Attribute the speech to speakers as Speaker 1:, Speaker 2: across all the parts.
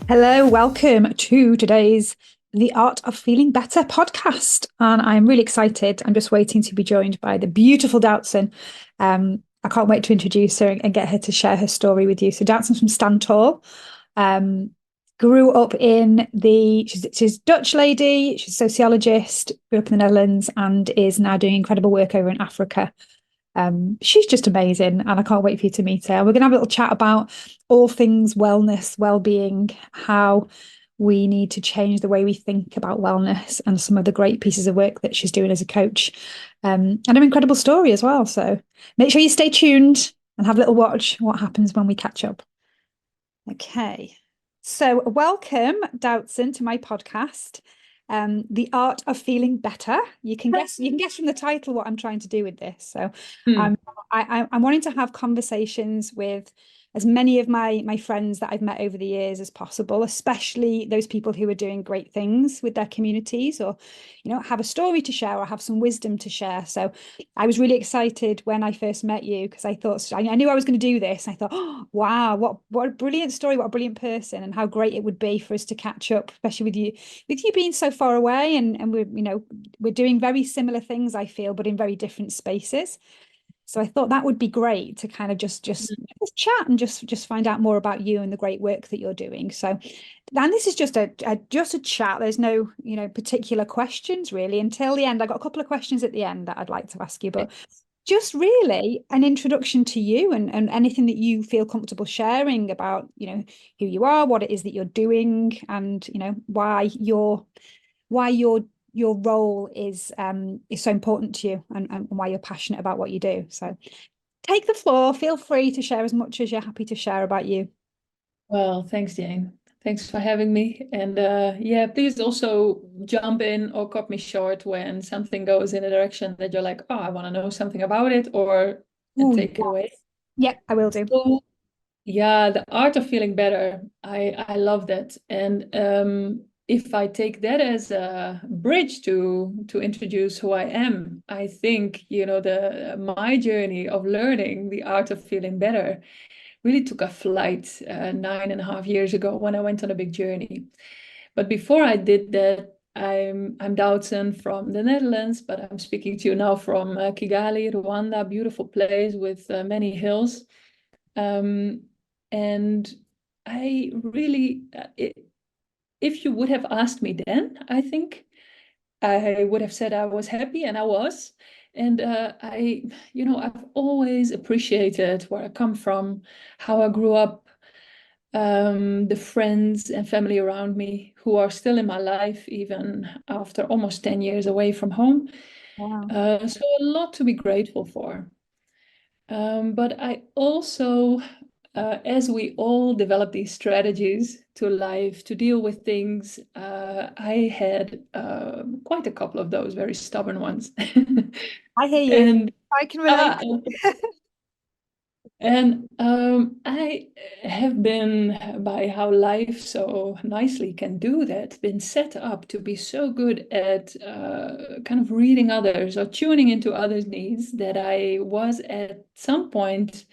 Speaker 1: Hello, welcome to today's The Art of Feeling Better podcast. And I'm really excited. I'm just waiting to be joined by the beautiful Doutzen. I can't wait to introduce her and get her to share her story with you. So Doutzen's from Stantor. Um, Grew up she's a Dutch lady, she's a sociologist, grew up in the Netherlands and is now doing incredible work over in Africa. She's just amazing, and I can't wait for you to meet her. We're going to have a little chat about all things wellness, well-being, how we need to change the way we think about wellness, and some of the great pieces of work that she's doing as a coach, and an incredible story as well. So make sure you stay tuned and have a little watch what happens when we catch up. Okay, so welcome, Doutzen, to my podcast. The Art of Feeling Better. You can guess from the title what I'm trying to do with this. So
Speaker 2: Hmm.
Speaker 1: I'm wanting to have conversations with as many of my friends that I've met over the years as possible, especially those people who are doing great things with their communities, or have a story to share or have some wisdom to share. So I was really excited when I first met you because I knew I was going to do this. I thought, oh, wow, what a brilliant story, what a brilliant person, and how great it would be for us to catch up, especially with you being so far away, and we're doing very similar things, I feel, but in very different spaces. So I thought that would be great to kind of just chat and just find out more about you and the great work that you're doing. So, and this is just a chat. There's no particular questions really until the end. I got a couple of questions at the end that I'd like to ask you, but just really an introduction to you and anything that you feel comfortable sharing about who you are, what it is that you're doing, and why your role is so important to you, and why you're passionate about what you do. So take the floor. Feel free to share as much as you're happy to share about you.
Speaker 2: Well, thanks, Jane. Thanks for having me. And yeah, please also jump in or cut me short when something goes in a direction that you're like, oh, I want to know something about it, or and
Speaker 1: Oh,
Speaker 2: take it away.
Speaker 1: yeah, I will do.
Speaker 2: So, yeah, the art of feeling better. I love that. And if I take that as a bridge to introduce who I am, I think, the my journey of learning the art of feeling better really took a flight 9.5 years ago when I went on a big journey. But before I did that, I'm Doutzen from the Netherlands, but I'm speaking to you now from Kigali, Rwanda, beautiful place with many hills. Um, and I really, if you would have asked me then, I think I would have said I was happy, and I was. And I've always appreciated where I come from, how I grew up, the friends and family around me who are still in my life, even after almost 10 years away from home.
Speaker 1: Wow.
Speaker 2: So a lot to be grateful for. But I also, as we all develop these strategies to life to deal with things, I had quite a couple of those very stubborn ones.
Speaker 1: I hear you.
Speaker 2: And
Speaker 1: I can relate.
Speaker 2: uh, I have been, by how life so nicely can do that, been set up to be so good at kind of reading others or tuning into others' needs that I was at some point,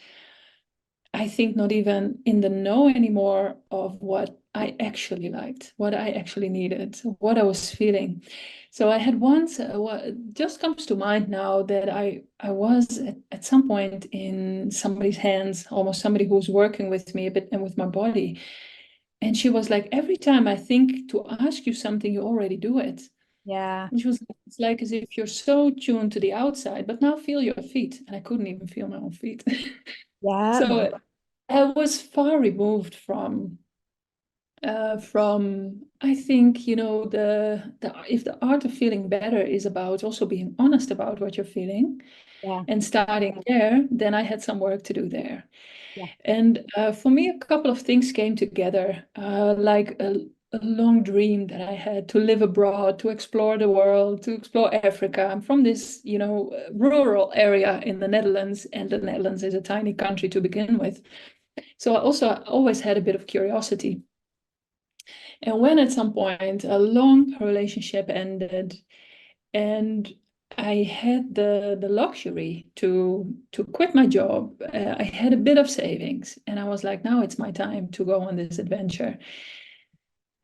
Speaker 2: I think, not even in the know anymore of what I actually liked, what I actually needed, what I was feeling. So I had once, what just comes to mind now, that I was at some point in somebody's hands, almost somebody who was working with me a bit and with my body. And she was like, every time I think to ask you something, you already do it.
Speaker 1: Yeah.
Speaker 2: And she was like, it's like as if you're so tuned to the outside, but now feel your feet. And I couldn't even feel my own feet.
Speaker 1: Yeah.
Speaker 2: So I was far removed from I think, the if the art of feeling better is about also being honest about what you're feeling
Speaker 1: Yeah.
Speaker 2: and starting there, then I had some work to do there.
Speaker 1: Yeah.
Speaker 2: And for me, a couple of things came together, like a long dream that I had to live abroad, to explore the world, to explore Africa. I'm from this, rural area in the Netherlands, and the Netherlands is a tiny country to begin with. So I always had a bit of curiosity. And when at some point a long relationship ended, and I had the luxury to quit my job, I had a bit of savings, and I was like, now it's my time to go on this adventure.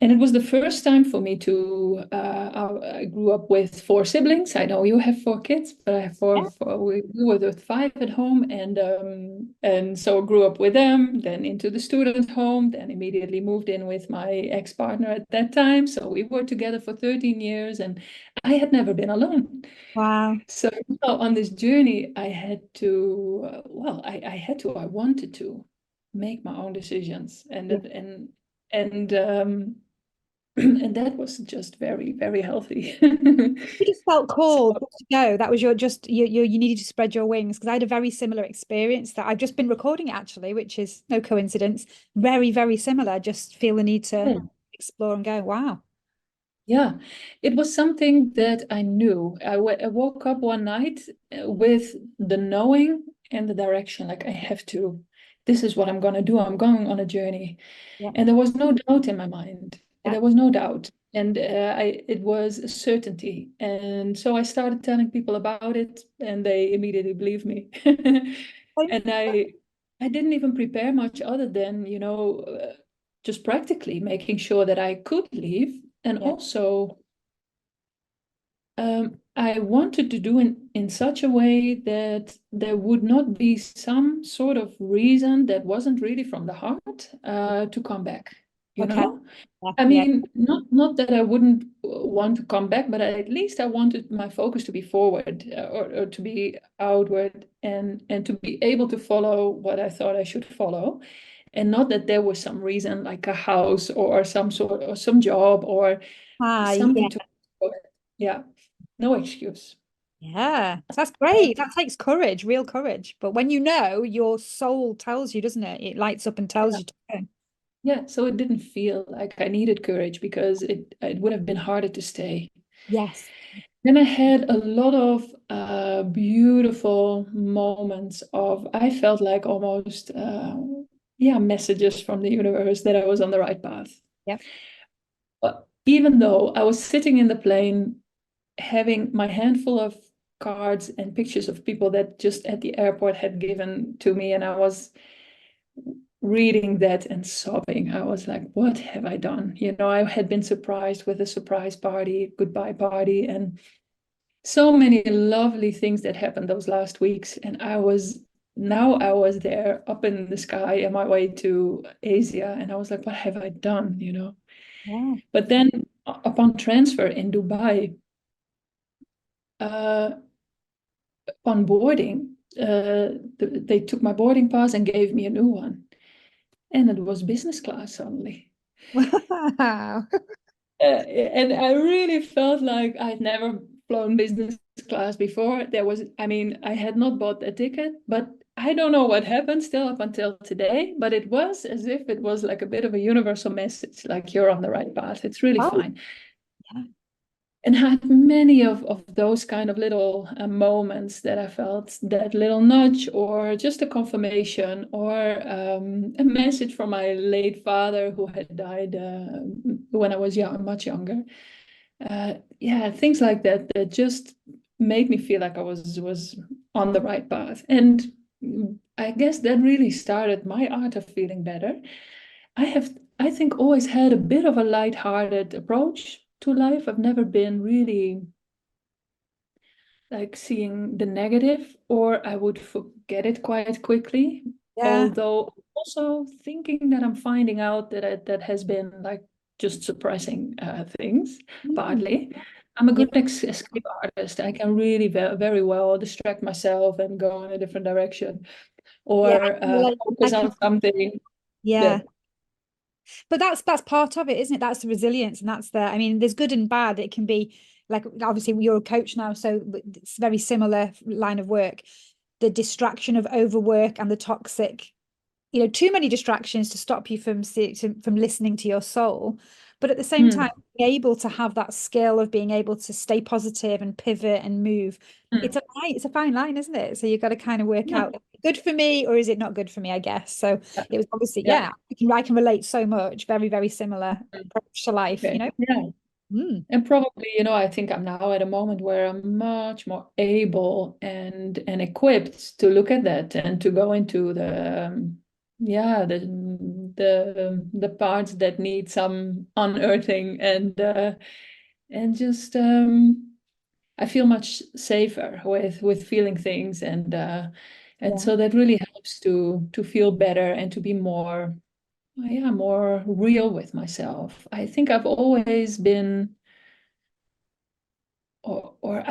Speaker 2: And it was the first time for me to, I grew up with four siblings. I know you have four kids, but I have
Speaker 1: Yeah.
Speaker 2: we were the five at home. And so I grew up with them, then into the student home, then immediately moved in with my ex-partner at that time. So we were together for 13 years and I had never been alone.
Speaker 1: Wow.
Speaker 2: So on this journey, I had to, I had to, I wanted to make my own decisions.
Speaker 1: Yeah.
Speaker 2: And, and that was just very, very healthy.
Speaker 1: You just felt
Speaker 2: So,
Speaker 1: called to go. That was your just you needed to spread your wings because I had a very similar experience that I've just been recording it actually, which is no coincidence. Very, very similar. Just feel the need to
Speaker 2: yeah,
Speaker 1: explore and go, wow.
Speaker 2: yeah, it was something that I knew. I woke up one night with the knowing and the direction, like I have to, this is what I'm going to do. I'm going on a journey.
Speaker 1: Yeah.
Speaker 2: And there was no doubt in my mind.
Speaker 1: Yeah.
Speaker 2: There was no doubt. And it was a certainty. And so I started telling people about it, and they immediately believed me. And I didn't even prepare much other than, just practically making sure that I could leave. And
Speaker 1: Yeah.
Speaker 2: also, I wanted to do in such a way that there would not be some sort of reason that wasn't really from the heart to come back, you
Speaker 1: Okay.
Speaker 2: know?
Speaker 1: Yeah.
Speaker 2: I
Speaker 1: Yeah.
Speaker 2: mean, not that I wouldn't want to come back, but at least I wanted my focus to be forward or to be outward and to be able to follow what I thought I should follow. And not that there was some reason like a house or some sort or some job or
Speaker 1: Hi. Yeah.
Speaker 2: something to, yeah, no excuse.
Speaker 1: Yeah. That's great. That takes courage, real courage. But when you know, your soul tells you, doesn't it? It lights up and tells
Speaker 2: Yeah.
Speaker 1: you to go.
Speaker 2: Yeah, so it didn't feel like I needed courage because it would have been harder to stay.
Speaker 1: Yes.
Speaker 2: Then I had a lot of beautiful moments of, I felt like almost, yeah, messages from the universe that I was on the right path.
Speaker 1: Yeah.
Speaker 2: But even though I was sitting in the plane, having my handful of cards and pictures of people that just at the airport had given to me, and I was reading that and sobbing. I was like, what have I done? I had been surprised with a surprise party, goodbye party, and so many lovely things that happened those last weeks. And now I was there up in the sky on my way to Asia. And I was like, what have I done?
Speaker 1: Yeah.
Speaker 2: But then upon transfer in Dubai, uh, upon boarding, they took my boarding pass and gave me a new one. And it was business class suddenly.
Speaker 1: Wow.
Speaker 2: And I really felt like I'd never flown business class before. I mean, I had not bought a ticket, but I don't know what happened still up until today, but it was as if it was like a bit of a universal message, like you're on the right path. It's really
Speaker 1: Oh,
Speaker 2: fine.
Speaker 1: yeah.
Speaker 2: And had many of those kind of little moments that I felt that little nudge or just a confirmation or a message from my late father who had died when I was young, much younger. Yeah, things like that that just made me feel like I was on the right path. And I guess that really started my art of feeling better. I have, I think, always had a bit of a light-hearted approach to life. I've never been really like seeing the negative, or I would forget it quite quickly.
Speaker 1: Yeah.
Speaker 2: Although also thinking that I'm finding out that has been like just suppressing things,
Speaker 1: Mm.
Speaker 2: partly. I'm a
Speaker 1: Yeah.
Speaker 2: good escape artist. I can really very well distract myself and go in a different direction,
Speaker 1: Yeah.
Speaker 2: or
Speaker 1: I
Speaker 2: focus
Speaker 1: can,
Speaker 2: on something
Speaker 1: yeah.
Speaker 2: that.
Speaker 1: But that's part of it, isn't it? That's the resilience, and that's the. I mean, there's good and bad. It can be like obviously you're a coach now, so it's very similar line of work. The distraction of overwork and the toxic, too many distractions to stop you from listening to your soul. But at the same
Speaker 2: Hmm,
Speaker 1: time, being able to have that skill of being able to stay positive and pivot and move.
Speaker 2: hmm,
Speaker 1: It's a fine line, isn't it? So you've got to kind of work
Speaker 2: yeah,
Speaker 1: out good for me or is it not good for me, I guess. So
Speaker 2: yeah,
Speaker 1: it was obviously,
Speaker 2: yeah.
Speaker 1: yeah, I can relate so much, very, very similar approach to life,
Speaker 2: Okay, yeah.
Speaker 1: Mm,
Speaker 2: And probably, I think I'm now at a moment where I'm much more able and equipped to look at that and to go into the the parts that need some unearthing, and just I feel much safer with feeling things, and
Speaker 1: Yeah.
Speaker 2: so that really helps to feel better and to be more, yeah, more real with myself. I think I've always been, or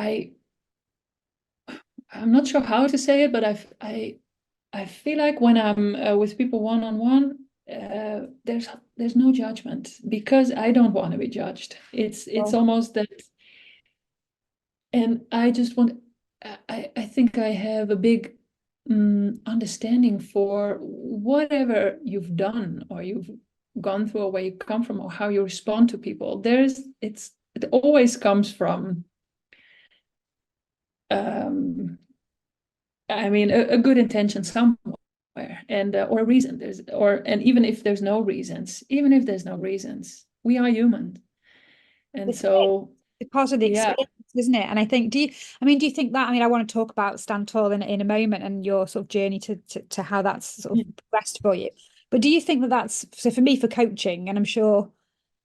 Speaker 2: I'm not sure how to say it, but I feel like when I'm with people one on one, there's no judgment because I don't want to be judged. It's
Speaker 1: Well,
Speaker 2: almost that, and I just want. I think I have a big understanding for whatever you've done or you've gone through or where you come from or how you respond to people. It always comes from um, I mean, a good intention somewhere, and or a reason. And even if there's no reasons, we are human, and
Speaker 1: it's
Speaker 2: so
Speaker 1: it's part of the
Speaker 2: yeah.
Speaker 1: experience, isn't it? And I think, do you think that, I want to talk about Stand Tall in a moment and your sort of journey to how that's sort of progressed for you. But do you think that that's, so for me, for coaching, and I'm sure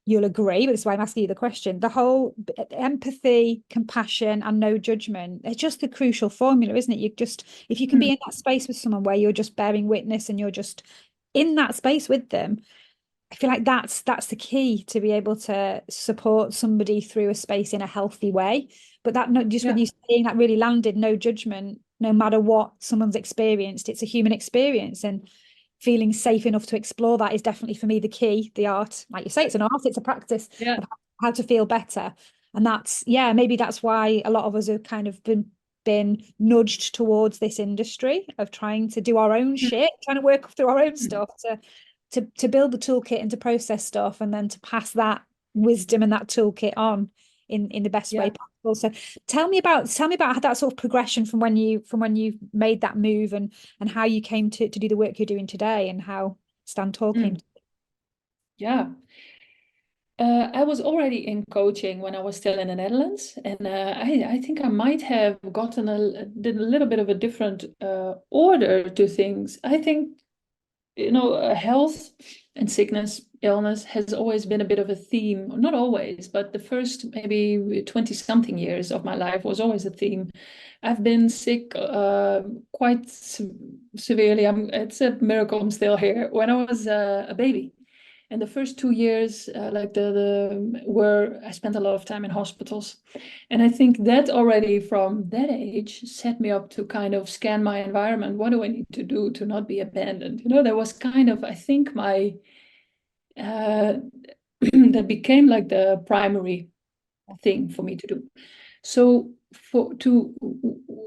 Speaker 1: you'll agree, but that's why I'm asking you the question, the whole empathy, compassion, and no judgment, it's just the crucial formula, isn't it? You just, if you can be
Speaker 2: Mm,
Speaker 1: in that space with someone where you're just bearing witness and you're just in that space with them, I feel like that's the key to be able to support somebody through a space in a healthy way. But that, not just what
Speaker 2: yeah.
Speaker 1: you saying, that really landed, no judgment, no matter what someone's experienced. It's a human experience, and feeling safe enough to explore that is definitely for me the key. The art, like you say, it's an art, it's a practice
Speaker 2: Yeah.
Speaker 1: of how to feel better. And that's, yeah, maybe that's why a lot of us have kind of been nudged towards this industry of trying to do our own
Speaker 2: Mm,
Speaker 1: shit, trying to work through our own
Speaker 2: mm,
Speaker 1: stuff to build the toolkit and to process stuff, and then to pass that wisdom and that toolkit on in the best way
Speaker 2: yeah.
Speaker 1: possible. So tell me about that sort of progression from when you made that move, and how you came to do the work you're doing today, and how Stand Tall came
Speaker 2: Mm,
Speaker 1: to.
Speaker 2: yeah. I was already in coaching when I was still in the Netherlands, and I think I might have gotten did a little bit of a different order to things. I think, health and sickness, illness has always been a bit of a theme. Not always, but the first maybe 20 something years of my life was always a theme. I've been sick quite severely. It's a miracle I'm still here. When I was a baby, and the first 2 years, like the were I spent a lot of time in hospitals, and I think that already from that age set me up to kind of scan my environment. What do I need to do to not be abandoned? That was kind of, I think, my uh, that became like the primary thing for me to do. So for to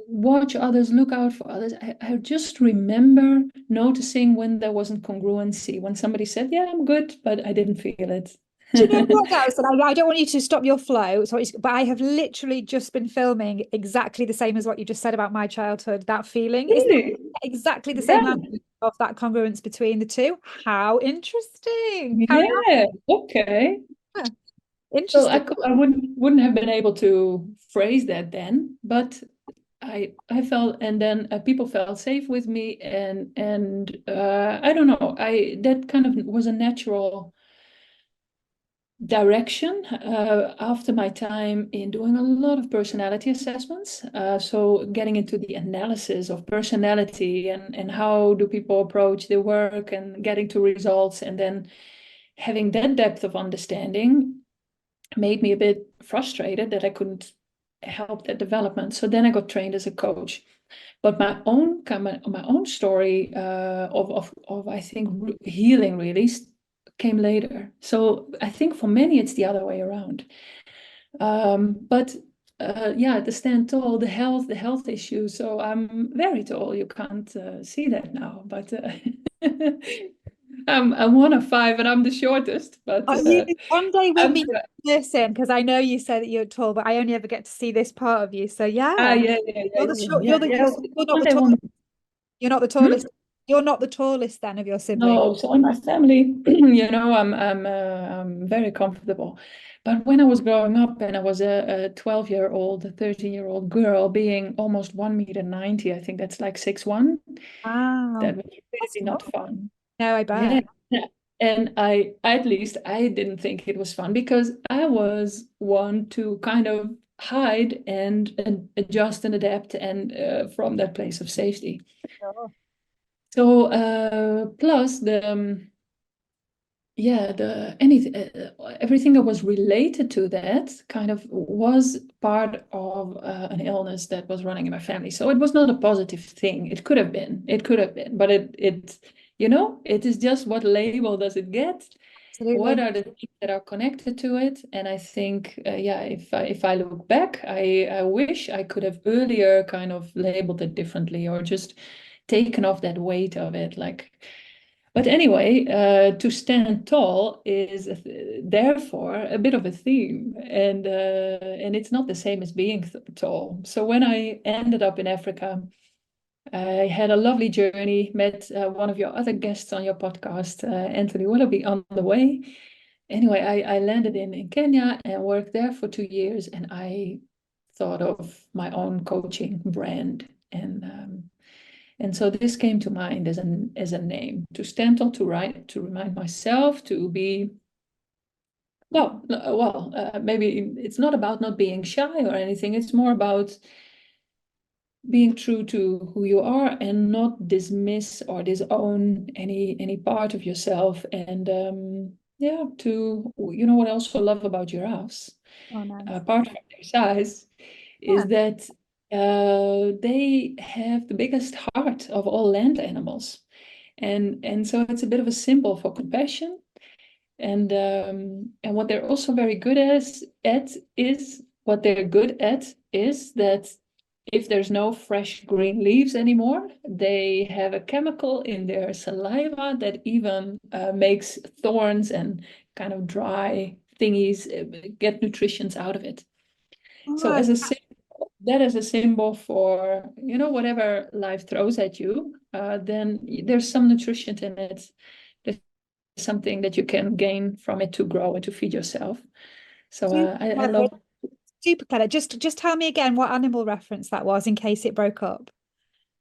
Speaker 2: watch others, look out for others, I just remember noticing when there wasn't congruency, when somebody said, "Yeah, I'm good," but I didn't feel it.
Speaker 1: Do you know what, Alison? I don't want you to stop your flow, sorry, but I have literally just been filming exactly the same as what you just said about my childhood. That feeling, isn't it
Speaker 2: Really?
Speaker 1: exactly the
Speaker 2: Yeah,
Speaker 1: same language of that congruence between the two? How interesting! How
Speaker 2: yeah, okay. So
Speaker 1: interesting.
Speaker 2: I wouldn't have been able to phrase that then, but I felt, and then people felt safe with me, and I don't know, I that kind of was a natural direction after my time in doing a lot of personality assessments. So getting into the analysis of personality, and how do people approach their work, and getting to results, and then having that depth of understanding made me a bit frustrated that I couldn't help that development. So then I got trained as a coach. But my own story of I think healing really came later. So I think for many it's the other way around. But yeah, the stand tall, the health issue. So I'm very tall. You can't see that now, but I'm one of five, and I'm the shortest. But
Speaker 1: One day we'll
Speaker 2: I'm
Speaker 1: meet in person, because I know you said that you're tall, but I only ever get to see this part of you. So yeah,
Speaker 2: yeah, yeah, yeah,
Speaker 1: you're the
Speaker 2: yeah,
Speaker 1: short,
Speaker 2: yeah, yeah.
Speaker 1: you're not
Speaker 2: One
Speaker 1: the
Speaker 2: day,
Speaker 1: tallest. You're not the
Speaker 2: Hmm?
Speaker 1: tallest. You're not the tallest then of your siblings.
Speaker 2: No, so in my family, I'm very comfortable. But when I was growing up and I was a 12-year-old, a 13-year-old girl being almost 1 meter 90, I think that's like 6'1",
Speaker 1: Wow,
Speaker 2: that was
Speaker 1: that's
Speaker 2: really not
Speaker 1: small.
Speaker 2: fun.
Speaker 1: No, I
Speaker 2: Yeah.
Speaker 1: bet.
Speaker 2: And at least I didn't think it was fun because I was one to kind of hide and adjust and adapt and from that place of safety.
Speaker 1: Sure.
Speaker 2: So plus the anything everything that was related to that kind of was part of an illness that was running in my family. So it was not a positive thing. It could have been, but it it is just, what label does it get? What
Speaker 1: Absolutely.
Speaker 2: are the things that are connected to it? And I think, yeah, if I look back, I wish I could have earlier kind of labeled it differently, or just taken off that weight of it. Like, but anyway, to stand tall is therefore a bit of a theme, and it's not the same as being tall. So when I ended up in Africa, I had a lovely journey, met one of your other guests on your podcast, Anthony Willoughby, on the way. Anyway, I landed in Kenya and worked there for 2 years, and I thought of my own coaching brand. And so this came to mind as a name, to stand tall, to remind myself to be, maybe it's not about not being shy or anything. It's more about being true to who you are and not dismiss or disown any part of yourself. And yeah, to what I also love about giraffes,
Speaker 1: Oh, nice.
Speaker 2: apart from their size,
Speaker 1: Yeah.
Speaker 2: is that they have the biggest heart of all land animals, and so it's a bit of a symbol for compassion. And what they're also very good at is what they're good at is that if there's no fresh green leaves anymore, they have a chemical in their saliva that even makes thorns and kind of dry thingies get nutritions out of it. So
Speaker 1: Oh,
Speaker 2: as that is a symbol for, whatever life throws at you, then there's some nutrition in it. There's something that you can gain from it to grow and to feed yourself. So
Speaker 1: super
Speaker 2: I
Speaker 1: clever.
Speaker 2: love
Speaker 1: Super clever. Just tell me again what animal reference that was in case it broke up.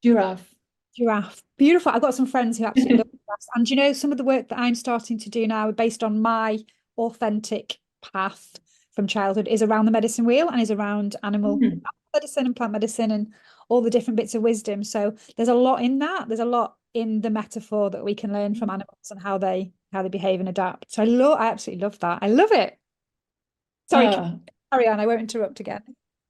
Speaker 2: giraffe.
Speaker 1: Giraffe. Beautiful. I've got some friends who absolutely love giraffes. And you know, some of the work that I'm starting to do now, based on my authentic path from childhood, is around the medicine wheel and is around animal
Speaker 2: Mm.
Speaker 1: medicine and plant medicine and all the different bits of wisdom. So there's a lot in that. There's a lot in the metaphor that we can learn from animals and how they behave and adapt. So I absolutely love that. I love it. Sorry,
Speaker 2: Ah,
Speaker 1: carry on. I won't interrupt again.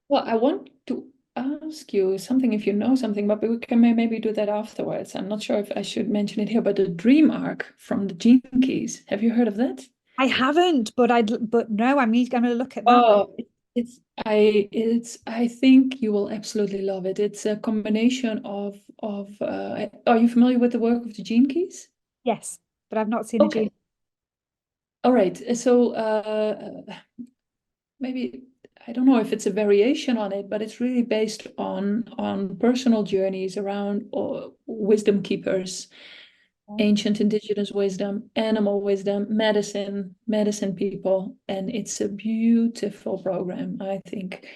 Speaker 2: well, I want to ask you something if you know something, but we can maybe do that afterwards. I'm not sure if I should mention it here, but the dream arc from the Gene Keys. Have you heard of that?
Speaker 1: I haven't, but no, I'm going to look at that.
Speaker 2: Oh, I think you will absolutely love it. It's a combination of are you familiar with the work of the Gene Keys?
Speaker 1: Yes, but I've not seen a
Speaker 2: Okay.
Speaker 1: gene.
Speaker 2: All right. So maybe I don't know if it's a variation on it, but it's really based on personal journeys around wisdom keepers, ancient indigenous wisdom, animal wisdom, medicine people, and it's a beautiful program, I think,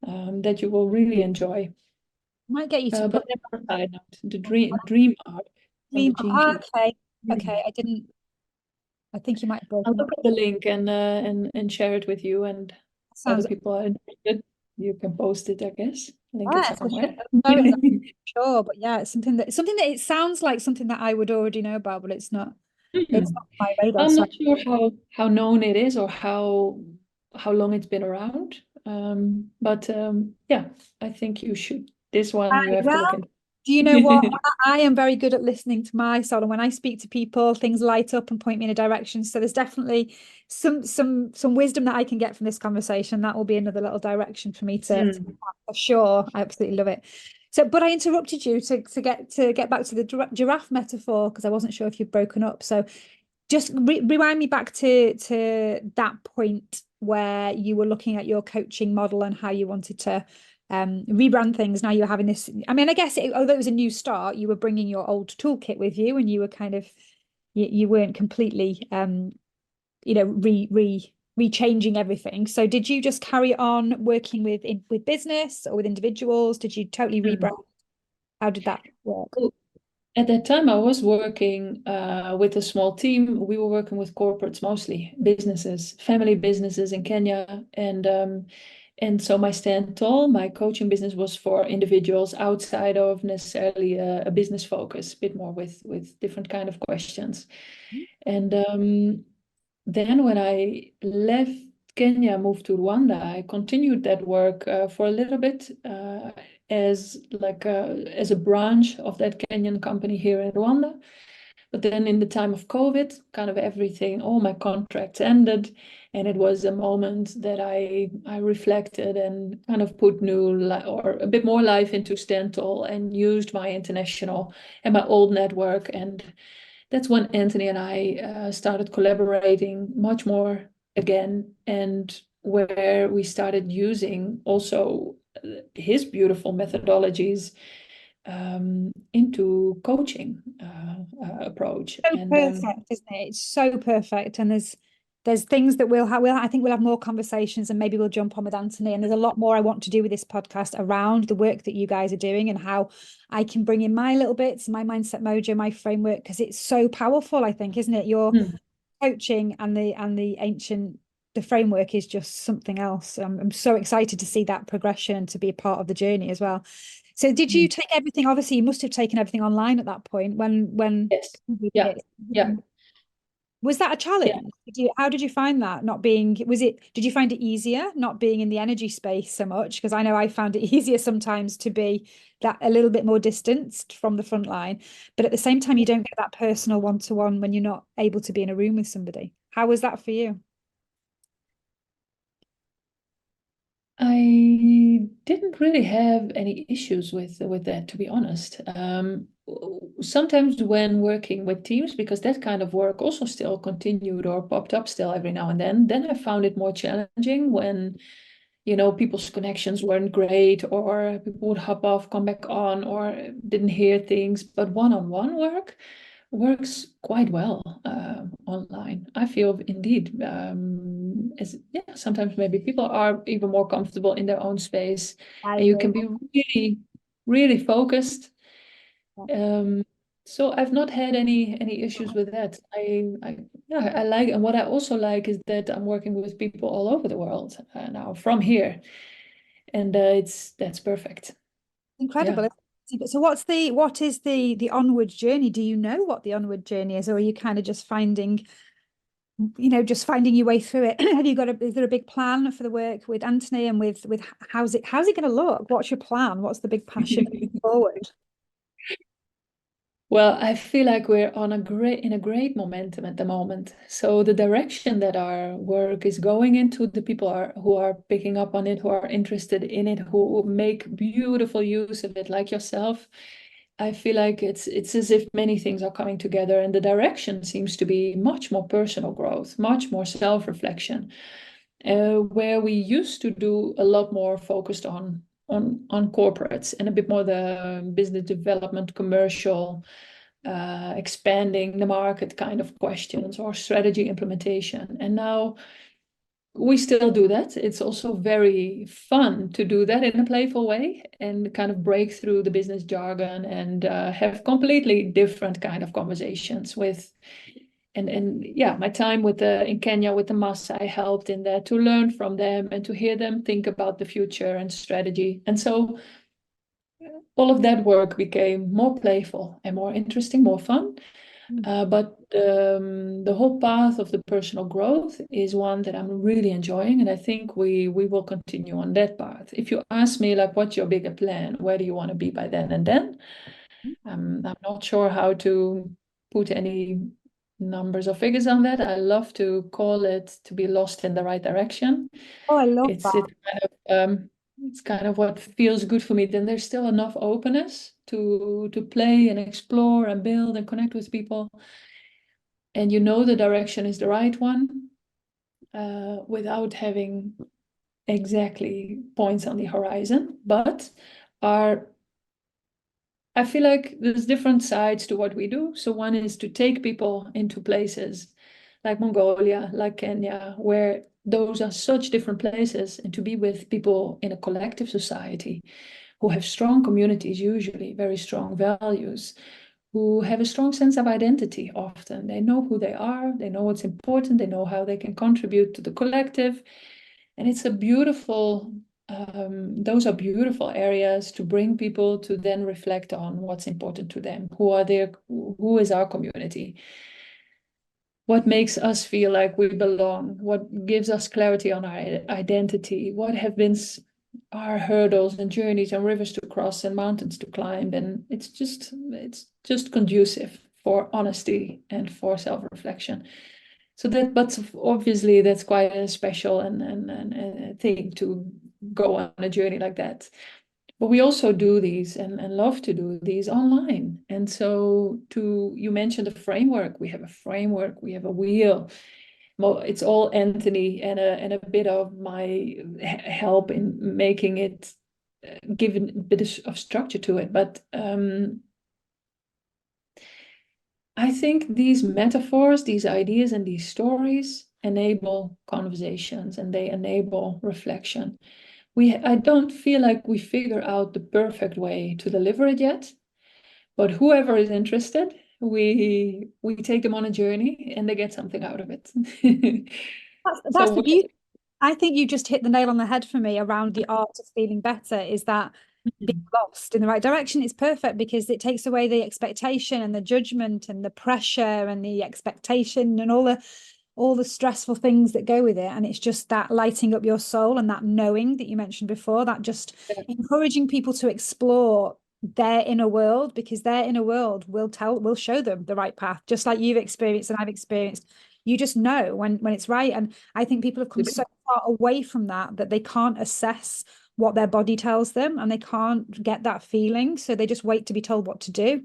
Speaker 2: that you will really enjoy.
Speaker 1: Might get you to
Speaker 2: But
Speaker 1: put
Speaker 2: on a side note, the dream arc from the
Speaker 1: dream.
Speaker 2: Gene Key.
Speaker 1: Okay,
Speaker 2: Really.
Speaker 1: okay. I didn't. I think you might have
Speaker 2: I'll
Speaker 1: broken up.
Speaker 2: look at the link and share it with you, and other
Speaker 1: Sounds.
Speaker 2: people are interested. You can post it, I guess. Link it
Speaker 1: Yeah, for sure.
Speaker 2: somewhere.
Speaker 1: No, I'm not sure, but yeah, it's something that it sounds like something that I would already know about, but it's not. It's
Speaker 2: Mhm.
Speaker 1: not my radar.
Speaker 2: I'm
Speaker 1: So
Speaker 2: not sure how known it is or how long it's been around. But yeah, I think you should. This one you have to
Speaker 1: well,
Speaker 2: look into.
Speaker 1: do you know what? I am very good at listening to my soul, and when I speak to people, things light up and point me in a direction. So there's definitely some wisdom that I can get from this conversation. That will be another little direction for me to
Speaker 2: Mm.
Speaker 1: for sure. I absolutely love it. So, but I interrupted you to get back to the giraffe metaphor because I wasn't sure if you'd broken up. So just rewind me back to that point where you were looking at your coaching model and how you wanted to rebrand things. Now you're having this. I mean, I guess although it was a new start, you were bringing your old toolkit with you, and you were kind of you weren't completely rechanging everything. So did you just carry on working with business or with individuals? Did you totally
Speaker 2: Mm.
Speaker 1: rebrand? How did that work?
Speaker 2: At that time, I was working with a small team. We were working with corporates mostly, businesses, family businesses in Kenya, and so my Stand Tall, my coaching business was for individuals outside of necessarily a business focus, a bit more with different kind of questions. And then when I left Kenya, moved to Rwanda, I continued that work for a little bit as a branch of that Kenyan company here in Rwanda. But then in the time of COVID, kind of everything, all my contracts ended. And it was a moment that I reflected and kind of put or a bit more life into Stand Tall and used my international and my old network. And that's when Anthony and I started collaborating much more again, and where we started using also his beautiful methodologies into coaching approach.
Speaker 1: So
Speaker 2: And
Speaker 1: perfect, isn't it? It's so perfect. And there's things that I think we'll have more conversations, and maybe we'll jump on with Anthony. And there's a lot more I want to do with this podcast around the work that you guys are doing and how I can bring in my little bits, my mindset mojo, my framework, because it's so powerful, I think, isn't it? Your coaching and the framework is just something else. I'm so excited to see that progression and to be a part of the journey as well. So did you take everything? Obviously, you must have taken everything online at that point when
Speaker 2: yes,
Speaker 1: COVID
Speaker 2: yeah,
Speaker 1: hit.
Speaker 2: yeah.
Speaker 1: Was that a
Speaker 2: Yeah.
Speaker 1: challenge? How did you find that? Did you find it easier not being in the energy space so much? Because I know I found it easier sometimes to be that a little bit more distanced from the front line. But at the same time, you don't get that personal one-to-one when you're not able to be in a room with somebody. How was that for you?
Speaker 2: I didn't really have any issues with that, to be honest. Sometimes when working with teams, because that kind of work also still continued or popped up still every now and then I found it more challenging when, people's connections weren't great, or people would hop off, come back on, or didn't hear things. But one-on-one work works quite well online. I feel indeed, sometimes maybe people are even more comfortable in their own space,
Speaker 1: I
Speaker 2: and you
Speaker 1: agree.
Speaker 2: can be really, really focused. So I've not had any issues with that. Yeah, I like, and what I also like is that I'm working with people all over the world now from here, and that's perfect. Yeah.
Speaker 1: Incredible. So what is the onward journey? Do you know what the onward journey is, or are you kind of just finding your way through it? Is there a big plan for the work with Anthony and with how's it going to look? What's your plan? What's the big passion forward?
Speaker 2: Well, I feel like we're in a great momentum at the moment. So the direction that our work is going into, the people who are picking up on it, who are interested in it, who make beautiful use of it, like yourself, I feel like it's as if many things are coming together, and the direction seems to be much more personal growth, much more self-reflection, where we used to do a lot more focused on corporates and a bit more the business development, commercial, expanding the market kind of questions or strategy implementation. And now we still do that. It's also very fun to do that in a playful way and kind of break through the business jargon and have completely different kind of conversations with. And yeah, my time in Kenya with the Mas, I helped in that to learn from them and to hear them think about the future and strategy. And so all of that work became more playful and more interesting, more fun. But the whole path of the personal growth is one that I'm really enjoying, and I think we will continue on that path. If you ask me, like, what's your bigger plan? Where do you want to be by then and then? I'm not sure how to put any numbers or figures on that. I love to call it to be lost in the right direction.
Speaker 1: Oh, I love
Speaker 2: It's
Speaker 1: that.
Speaker 2: it's kind of it's kind of what feels good for me. Then there's still enough openness to play and explore and build and connect with people, and the direction is the right one, without having exactly points on the horizon. But I feel like there's different sides to what we do. So one is to take people into places like Mongolia, like Kenya, where those are such different places, and to be with people in a collective society who have strong communities, usually very strong values, who have a strong sense of identity often. They know who they are, they know what's important, they know how they can contribute to the collective. And it's a beautiful, those are beautiful areas to bring people to then reflect on what's important to them, who is our community, what makes us feel like we belong, what gives us clarity on our identity, what have been our hurdles and journeys and rivers to cross and mountains to climb. And it's just conducive for honesty and for self-reflection. So that, but obviously that's quite a special and thing to go on a journey like that. But we also do these and love to do these online. And so you mentioned a framework. We have a framework, we have a wheel. Well, it's all Anthony and a bit of my help in making it, given a bit of structure to it. But I think these metaphors, these ideas, and these stories enable conversations and they enable reflection. I don't feel like we figure out the perfect way to deliver it yet, but whoever is interested, we take them on a journey and they get something out of it.
Speaker 1: That's
Speaker 2: So
Speaker 1: the beauty. I think you just hit the nail on the head for me around the art of feeling better, is that being lost in the right direction is perfect because it takes away the expectation and the judgment and the pressure and the expectation and all the stressful things that go with it. And it's just that lighting up your soul and that knowing that you mentioned before, that just encouraging people to explore their inner world, because their inner world will show them the right path, just like you've experienced and I've experienced. You just know when it's right. And I think people have come so far away from that they can't assess what their body tells them and they can't get that feeling. So they just wait to be told what to do.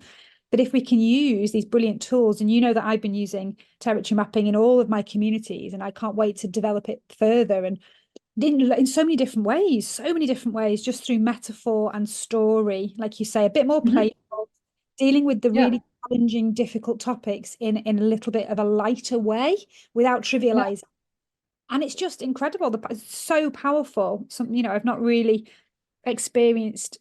Speaker 1: But if we can use these brilliant tools, and you know that I've been using territory mapping in all of my communities, and I can't wait to develop it further and in so many different ways, just through metaphor and story, like you say, a bit more playful, dealing with the really challenging, difficult topics in a little bit of a lighter way without trivializing. And it's just incredible. It's so powerful. I've not really experienced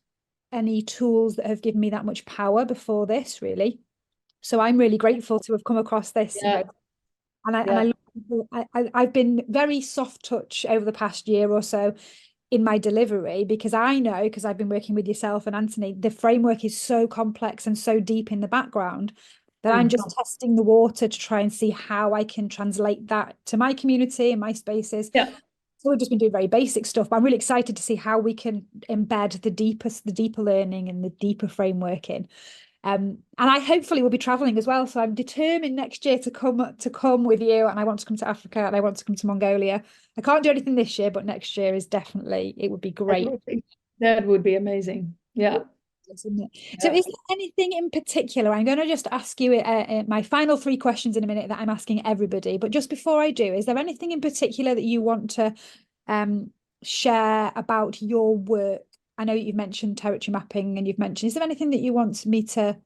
Speaker 1: any tools that have given me that much power before this, really. So I'm really grateful to have come across this, I've been very soft touch over the past year or so in my delivery, because I know, because I've been working with yourself and Anthony, the framework is so complex and so deep in the background that I'm just testing the water to try and see how I can translate that to my community and my spaces. So we've just been doing very basic stuff, but I'm really excited to see how we can embed the deeper learning and the deeper framework in. And I hopefully will be traveling as well. So I'm determined next year to come with you. And I want to come to Africa and I want to come to Mongolia. I can't do anything this year, but next year it would be great.
Speaker 2: That would be amazing. Yeah.
Speaker 1: So is there anything in particular? I'm going to just ask you my final 3 questions in a minute that I'm asking everybody. But just before I do, is there anything in particular that you want to share about your work? I know you've mentioned territory mapping and is there anything that you want me to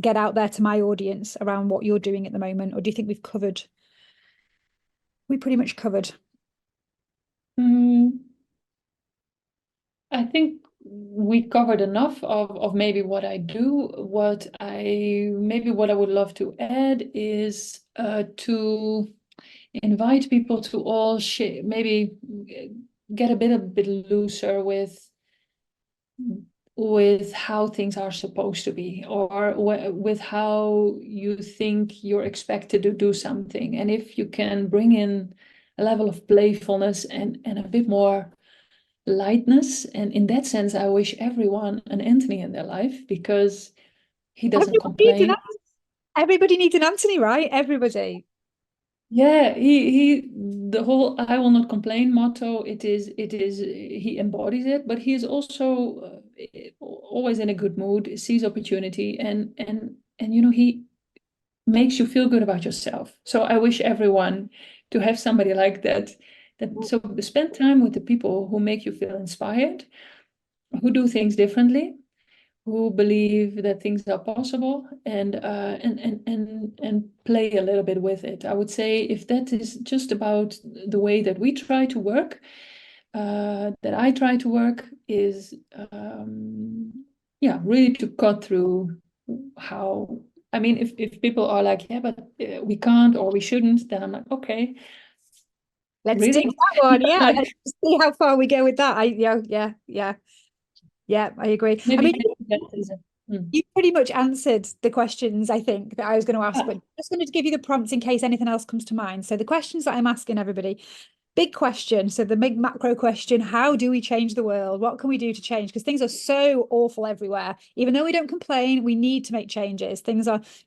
Speaker 1: get out there to my audience around what you're doing at the moment? Or do you think we pretty much covered?
Speaker 2: I think we covered enough of maybe what I do. What I would love to add is to invite people to all share, maybe get a bit looser with how things are supposed to be, or with how you think you're expected to do something. And if you can bring in a level of playfulness and a bit more lightness. And in that sense, I wish everyone an Anthony in their life, because he doesn't complain.
Speaker 1: Everybody needs an Anthony, right? Everybody.
Speaker 2: Yeah, the whole "I will not complain" motto, he embodies it, but he is also always in a good mood, sees opportunity, and he makes you feel good about yourself. So I wish everyone to have somebody like that. So spend time with the people who make you feel inspired, who do things differently, who believe that things are possible, and play a little bit with it. I would say, if that is just about the way that we try to work, that I try to work, is really to cut through how, I mean, if people are like, yeah, but we can't or we shouldn't, then I'm like, okay,
Speaker 1: Let's do
Speaker 2: really?
Speaker 1: that one. Yeah,
Speaker 2: Like,
Speaker 1: let's see how far we go with that. Yeah, I agree. I
Speaker 2: maybe
Speaker 1: mean,
Speaker 2: that is
Speaker 1: you pretty much answered the questions I think that I was going to ask,
Speaker 2: ah,
Speaker 1: but just going to give you the prompts in case anything else comes to mind. So the questions that I'm asking everybody, big question. So the big macro question, how do we change the world? What can we do to change? Because things are so awful everywhere. Even though we don't complain, we need to make changes.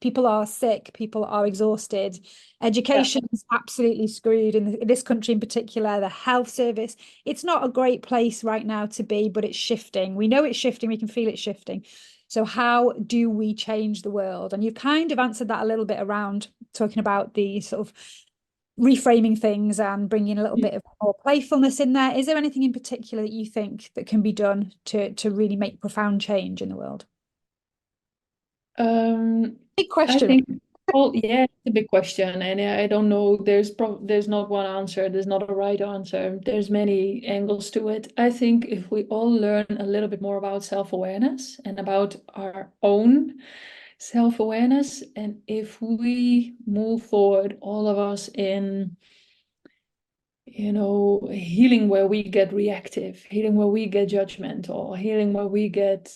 Speaker 1: People are sick, people are exhausted.
Speaker 2: yeah,
Speaker 1: Education is absolutely screwed in this country in particular. The health service, it's not a great place right now to be, but it's shifting. We know it's shifting, we can feel it shifting. So how do we change the world? And you've kind of answered that a little bit around talking about the sort of reframing things and bringing a little bit of more playfulness in there. Is there anything in particular that you think that can be done to really make profound change in the world? Big
Speaker 2: I
Speaker 1: question.
Speaker 2: think, oh yeah, it's a big question, and I don't know. There's not one answer. There's not a right answer. There's many angles to it. I think if we all learn a little bit more about self-awareness and about our own self-awareness, and if we move forward, all of us in, healing where we get reactive, healing where we get judgmental, healing where we get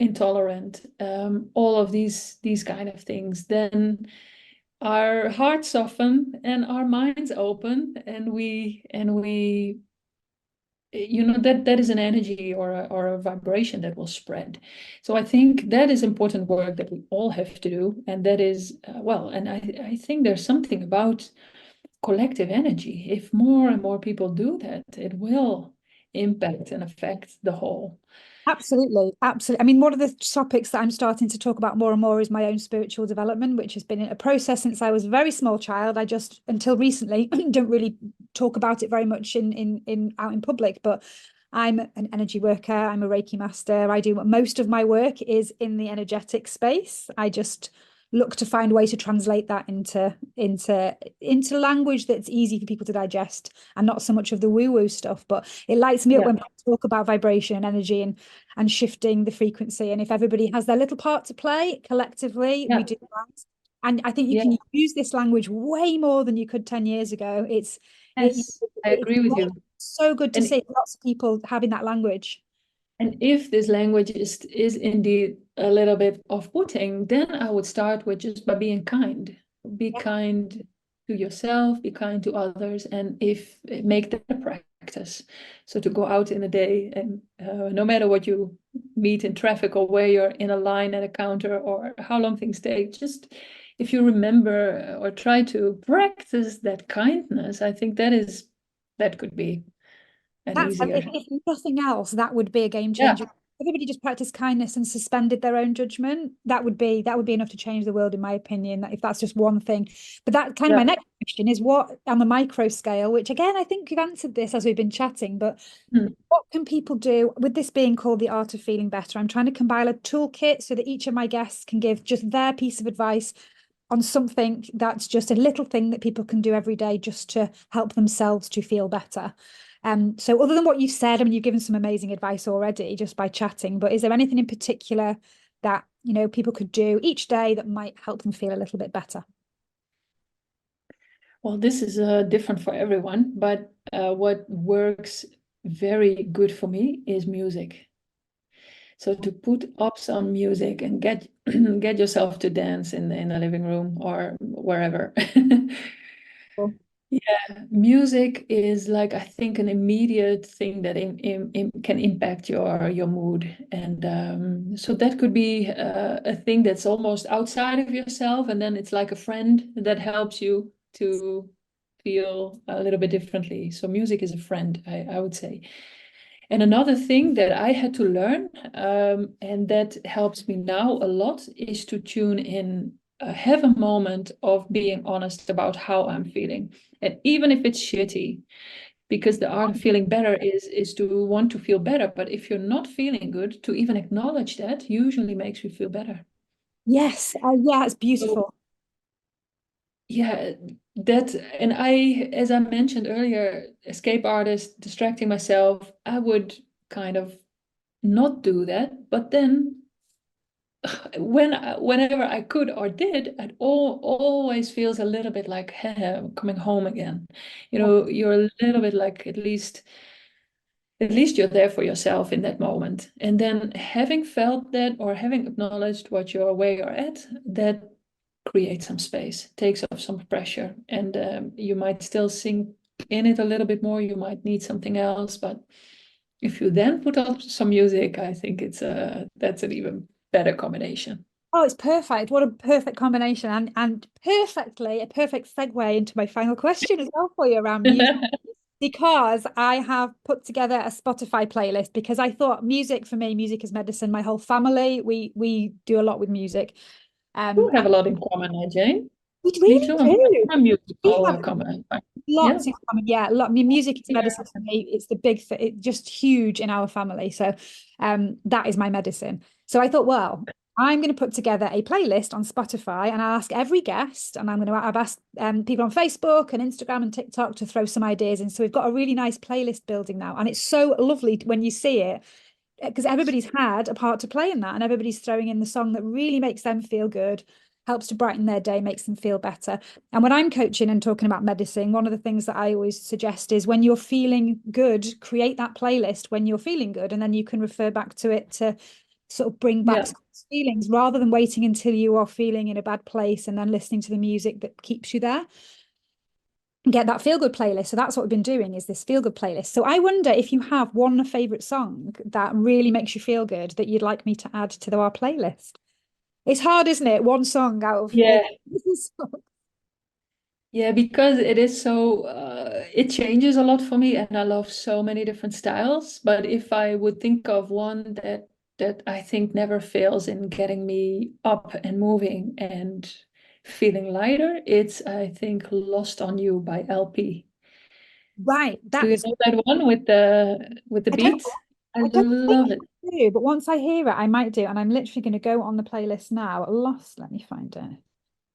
Speaker 2: intolerant, all of these kind of things, then our hearts soften and our minds open, and we that is an energy or a vibration that will spread. So I think that is important work that we all have to do, and that is and I think there's something about collective energy. If more and more people do that, it will impact and affect the whole.
Speaker 1: Absolutely, absolutely. I mean, one of the topics that I'm starting to talk about more and more is my own spiritual development, which has been a process since I was a very small child. I just, until recently, don't really talk about it very much in out in public. But I'm an energy worker. I'm a Reiki master. I do most of my work is in the energetic space. I just look to find a way to translate that into language that's easy for people to digest and not so much of the woo-woo stuff. But it lights me up
Speaker 2: Yeah,
Speaker 1: when people talk about vibration and energy and shifting the frequency. And if everybody has their little part to play collectively,
Speaker 2: yeah,
Speaker 1: we do that. And I think you
Speaker 2: yeah.
Speaker 1: can use this language way more than you could 10 years ago.
Speaker 2: Yes, I
Speaker 1: It's
Speaker 2: agree with you.
Speaker 1: so good to
Speaker 2: And
Speaker 1: see lots of people having that language.
Speaker 2: And if this language is indeed a little bit off-putting, then I would start with just by being kind. Be
Speaker 1: Yeah,
Speaker 2: kind to yourself, be kind to others, and if make that a practice. So to go out in a day and no matter what you meet in traffic or where you're in a line at a counter or how long things take, just if you remember or try to practice that kindness, I think that could be an easier.
Speaker 1: if nothing else, that would be a game
Speaker 2: Yeah,
Speaker 1: changer. Everybody just practiced kindness and suspended their own judgment. That would be enough to change the world, in my opinion. If that's just one thing. But that kind of
Speaker 2: yeah.
Speaker 1: my next question is what on a micro scale, which again, I think you've answered this as we've been chatting, but
Speaker 2: Hmm.
Speaker 1: what can people do with this being called the art of feeling better? I'm trying to compile a toolkit so that each of my guests can give just their piece of advice on something that's just a little thing that people can do every day just to help themselves to feel better. So other than what you've said, I mean, you've given some amazing advice already just by chatting, but is there anything in particular that, people could do each day that might help them feel a little bit better?
Speaker 2: Well, this is different for everyone, but what works very good for me is music. So to put up some music and get get yourself to dance in the living room or wherever.
Speaker 1: Cool.
Speaker 2: Yeah, music is like I think an immediate thing that can impact your mood, and so that could be a thing that's almost outside of yourself, and then it's like a friend that helps you to feel a little bit differently. So music is a friend, I would say. And another thing that I had to learn, and that helps me now a lot, is to tune in, have a moment of being honest about how I'm feeling. And even if it's shitty, because the art of feeling better is to want to feel better. But if you're not feeling good, to even acknowledge that usually makes you feel better.
Speaker 1: Yes. Yeah, it's
Speaker 2: So
Speaker 1: beautiful.
Speaker 2: yeah, that, and as I mentioned earlier, escape artist, distracting myself, I would kind of not do that, but then whenever I could or did, it always feels a little bit like coming home again. You're a little bit like at least you're there for yourself in that moment. And then having felt that or having acknowledged what you're where you're at, that creates some space, takes off some pressure, and you might still sink in it a little bit more. You might need something else, but if you then put on some music, I think that's an even better combination.
Speaker 1: Oh, it's perfect. What a perfect combination. And perfectly, a perfect segue into my final question as well for you around music. Because I have put together a Spotify playlist because I thought music for me, music is medicine. My whole family, we do a lot with music.
Speaker 2: We
Speaker 1: And
Speaker 2: have a lot in common, Jane.
Speaker 1: we
Speaker 2: Me
Speaker 1: really
Speaker 2: too.
Speaker 1: do.
Speaker 2: I'm
Speaker 1: We
Speaker 2: musical
Speaker 1: have
Speaker 2: common. Yeah.
Speaker 1: lots in common. Yeah, a lot. I mean, music is
Speaker 2: Yeah.
Speaker 1: medicine for me. It's the big thing. It's just huge in our family. So, that is my medicine. So I thought, well, I'm going to put together a playlist on Spotify, and I'll ask every guest, and I've asked people on Facebook and Instagram and TikTok to throw some ideas in. So we've got a really nice playlist building now, and it's so lovely when you see it because everybody's had a part to play in that, and everybody's throwing in the song that really makes them feel good, helps to brighten their day, makes them feel better. And when I'm coaching and talking about medicine, one of the things that I always suggest is when you're feeling good, create that playlist when you're feeling good, and then you can refer back to it to sort of bring back
Speaker 2: Yeah.
Speaker 1: feelings rather than waiting until you are feeling in a bad place and then listening to the music that keeps you there. Get that feel good playlist. So that's what we've been doing is this feel good playlist. So I wonder if you have one favorite song that really makes you feel good that you'd like me to add to our playlist. It's hard, isn't it? One song out of
Speaker 2: Yeah.
Speaker 1: all.
Speaker 2: Yeah, because it is so, it changes a lot for me, and I love so many different styles. But if I would think of one that I think never fails in getting me up and moving and feeling lighter, it's I think "Lost on You" by LP.
Speaker 1: Right,
Speaker 2: Do
Speaker 1: that
Speaker 2: you
Speaker 1: is.
Speaker 2: know that one with the
Speaker 1: I don't.
Speaker 2: beat? I
Speaker 1: I don't think
Speaker 2: love it.
Speaker 1: I do, but once I hear it, I might do. And I'm literally going to go on the playlist now. Lost. Let me find it.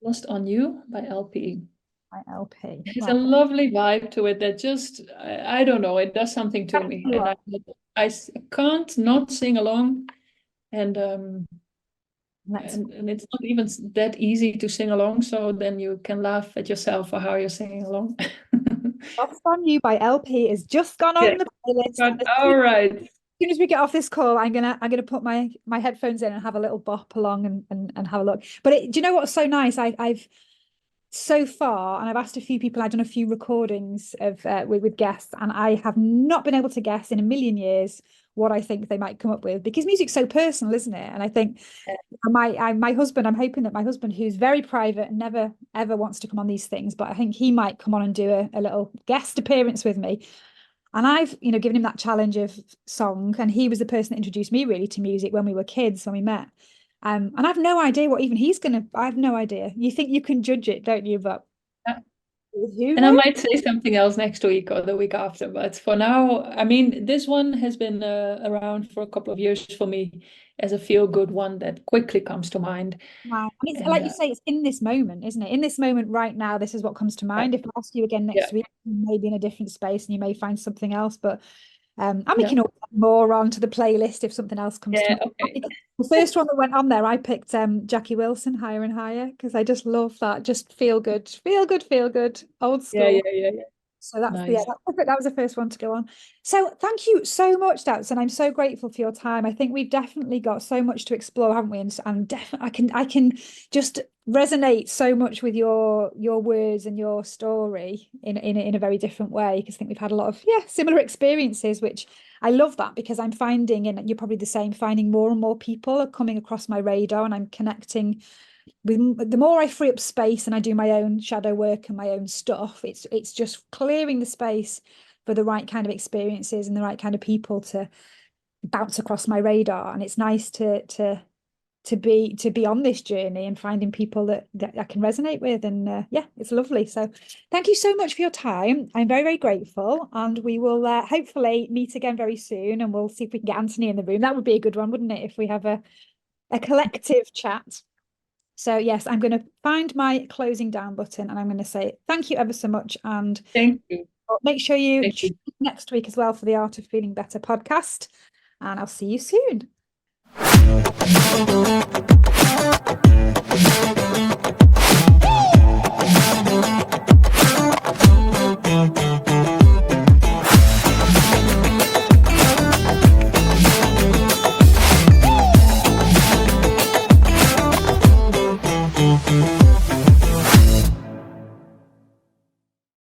Speaker 2: "Lost on You" by LP.
Speaker 1: My LP.
Speaker 2: It's a
Speaker 1: Right.
Speaker 2: lovely vibe to it that just I don't know, it does something to me, and I can't not sing along, and
Speaker 1: Let's.
Speaker 2: and it's not even that easy to sing along, so then you can laugh at yourself for how you're singing along.
Speaker 1: Lost on You by LP is just gone
Speaker 2: Yeah,
Speaker 1: on the playlist.
Speaker 2: but all right.
Speaker 1: As soon as we get off this call, I'm gonna put my headphones in and have a little bop along and have a look. But do you know what's so nice? I've so far, and I've asked a few people, I've done a few recordings of with guests, and I have not been able to guess in a million years what I think they might come up with because music's so personal, isn't it? And I think my husband, I'm hoping that my husband, who's very private and never ever wants to come on these things, but I think he might come on and do a little guest appearance with me. And I've, given him that challenge of song, and he was the person that introduced me really to music when we were kids, when we met. And I've no idea what even he's gonna. I have no idea. You think you can judge it, don't you? But
Speaker 2: Yeah.
Speaker 1: who
Speaker 2: And I
Speaker 1: knows?
Speaker 2: might say something else next week or the week after, but for now, I mean, this one has been around for a couple of years for me as a feel-good one that quickly comes to mind.
Speaker 1: Wow. And it's
Speaker 2: And
Speaker 1: like you say, it's in this moment, isn't it? In this moment right now, this is what comes to
Speaker 2: yeah,
Speaker 1: mind. If I ask you again
Speaker 2: yeah,
Speaker 1: next week, you may be in a different space and you may find something else. But and we
Speaker 2: yeah,
Speaker 1: can all add more onto the playlist if something else comes to
Speaker 2: yeah.
Speaker 1: mind.
Speaker 2: Okay.
Speaker 1: The first one that went on there, I picked Jackie Wilson, Higher and Higher, because I just love that. Just feel good, feel good, old
Speaker 2: Yeah,
Speaker 1: school.
Speaker 2: yeah, yeah, yeah.
Speaker 1: So
Speaker 2: Nice.
Speaker 1: that's perfect. That was the first one to go on. So thank you so much, Doutzen. I'm so grateful for your time. I think we've definitely got so much to explore, haven't we? And definitely, I can just resonate so much with your words and your story in a very different way because I think we've had a lot of similar experiences, which I love that because I'm finding, and you're probably the same, finding more and more people are coming across my radar, and I'm connecting with the more I free up space and I do my own shadow work and my own stuff, it's just clearing the space for the right kind of experiences and the right kind of people to bounce across my radar. And it's nice to be on this journey and finding people that I can resonate with. And it's lovely. So thank you so much for your time. I'm very, very grateful. And we will hopefully meet again very soon, and we'll see if we can get Anthony in the room. That would be a good one, wouldn't it? If we have a collective chat. So yes, I'm going to find my closing down button and I'm going to say thank you ever so much. And
Speaker 2: Thank you.
Speaker 1: make sure you
Speaker 2: Thank
Speaker 1: tune
Speaker 2: you.
Speaker 1: in next week as well for the Art of Feeling Better podcast. And I'll see you soon.